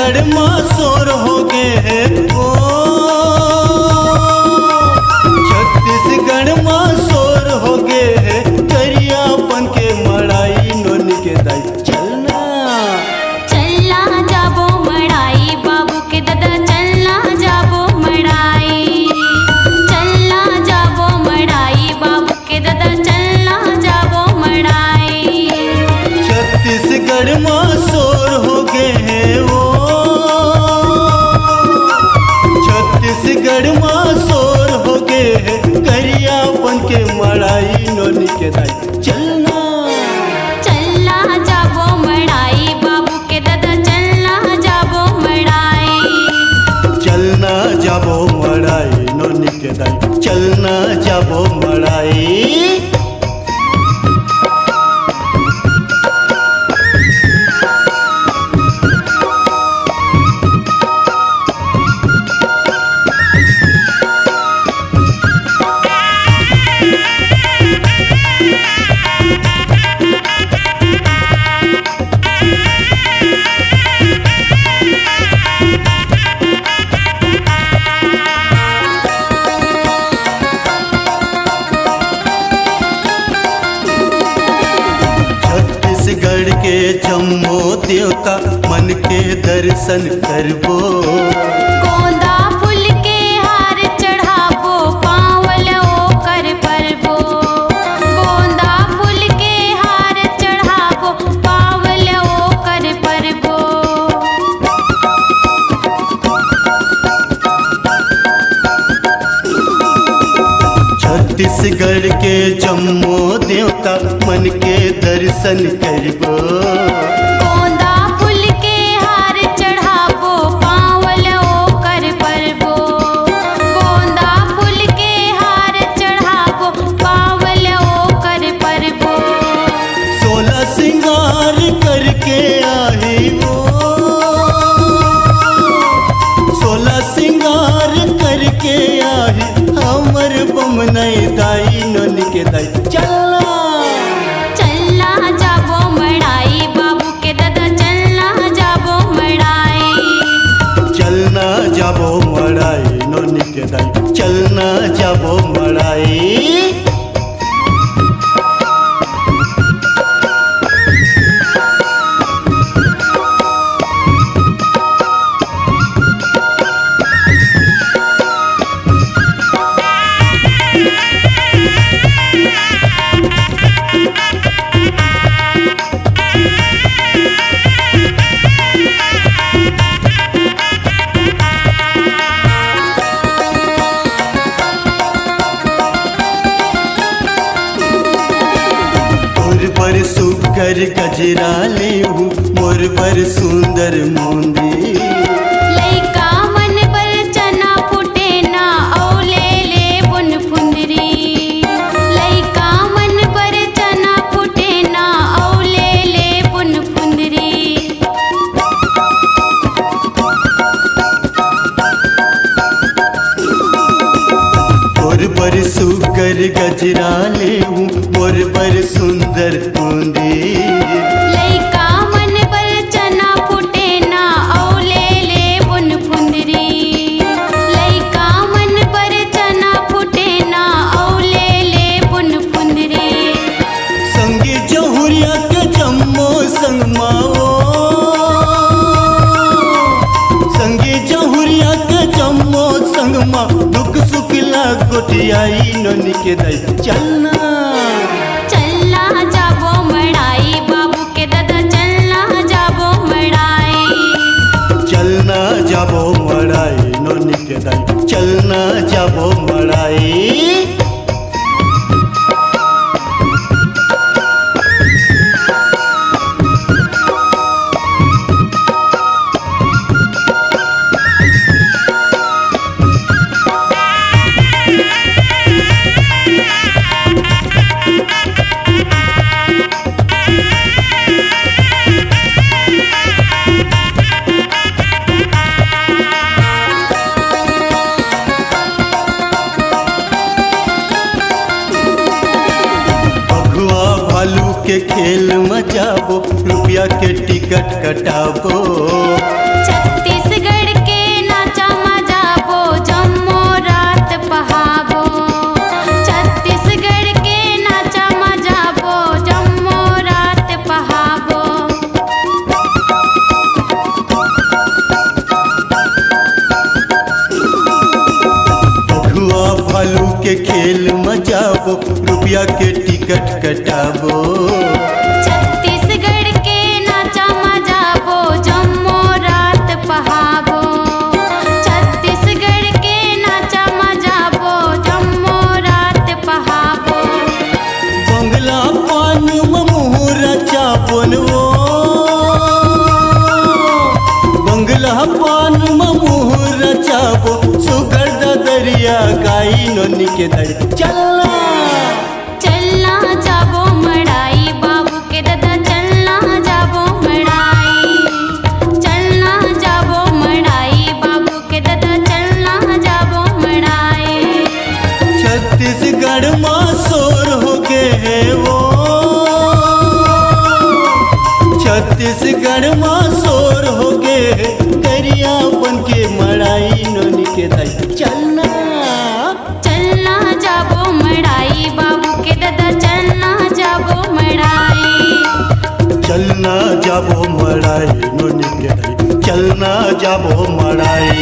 छत्तीसगढ़ में शोर हो गए ओ, छत्तीसगढ़ में शोर हो गए करियापन के मड़ाई नोनी के दाई चलना चलना जाबो मड़ाई बाबू के दादा चलना जाबो मड़ाई चलना जाबो मड़ाई बाबू के दादा चलना जाबो मड़ाई छत्तीसगढ़ में शोर हो गए ओ, छत्तीसगढ़ में शोर हो गए करियापन के मड़ाई नोनी के दाई चलना चलना जाबो मड़ाई बाबू के दादा चलना जाबो मड़ाई चलना जाबो मड़ाई नोनी के दाई चलना जाबो मड़ाई। छत्तीसगढ़ के जम्मो देवता मन के दर्शन करबो, गोंदा फूल के हार चढ़ाबो पावल ओकर परबो गोंदा फूल के हार चढ़ाबो पावल ओकर परबो छत्तीसगढ़ के जम्मो देवता मन के दर्शन करबो, गोंदा फूल के हार चढ़ाबो पावल ओकर परबो गोंदा फूल के हार चढ़ाबो पावल ओकर परबो 16 सिंगार करके आई वो, 16 सिंगार करके आई हमर बमनई दाई नोनी के दाई चलना चलना जाबो मड़ाई बाबू के दादा चलना जाबो मड़ाई चलना जाबो मड़ाई नोनी के दाई चलना जाबो मड़ाई। मोर सुगर गजरा लेहू मोर बर सुंदर मोंदी, लइका मन बर चना फुटे ना औ ले ले बुन फुंदरी लइका मन बर चना फुटे ना औ ले ले बुन फुंदरी मोर बर सुगर गजरा लेहू मोर बर सुंदर मोंदी, लइका मन बर चना फुटे ना औ ले ले बुन फुंदरी लइका मन बर चना फुटे ना औ ले ले बुन फुंदरी संगी जहुरिया के जम्मो संगमाओ, संगी जहुरिया के जम्मो संगमा दुख सुख ला गोटियाई नोनी के दाई चलना चलना जाबो मड़ाई बाबू के दादा चलना जाबो मड़ाई चलना जाबो मड़ाई नोनी के दाई चलना जाबो मड़ाई। के खेल मचाबो रुपया के टिकट कटाबो। जाबो रुपया के टिकट कटाबो छत्तीसगढ़ के नाचा मजाबो जम्मो रात पहाबो छत्तीसगढ़ के नाचा मजाबो जम्मो रात पहाबो बंगला पान मुहरा चापन वो बंगला पान मुहरा चापो सुगर दरिया गाई नोनी के दर चलना चलना जाबो मड़ाई बाबू के दादा चलना जाबो मड़ाई चलना जाबो मड़ाई बाबू के दादा चलना जाबो मड़ाई छत्तीसगढ़ माँ शोर हो गए वो छत्तीसगढ़ माँ शोर हो गए करिया बन के मड़ाई नोनी के दर चलना चलना जाबो मड़ाई बाबू के दादा चलना जाबो मड़ाई चलना जाबो मड़ाई नोनी के दर चलना जाबो मड़ाई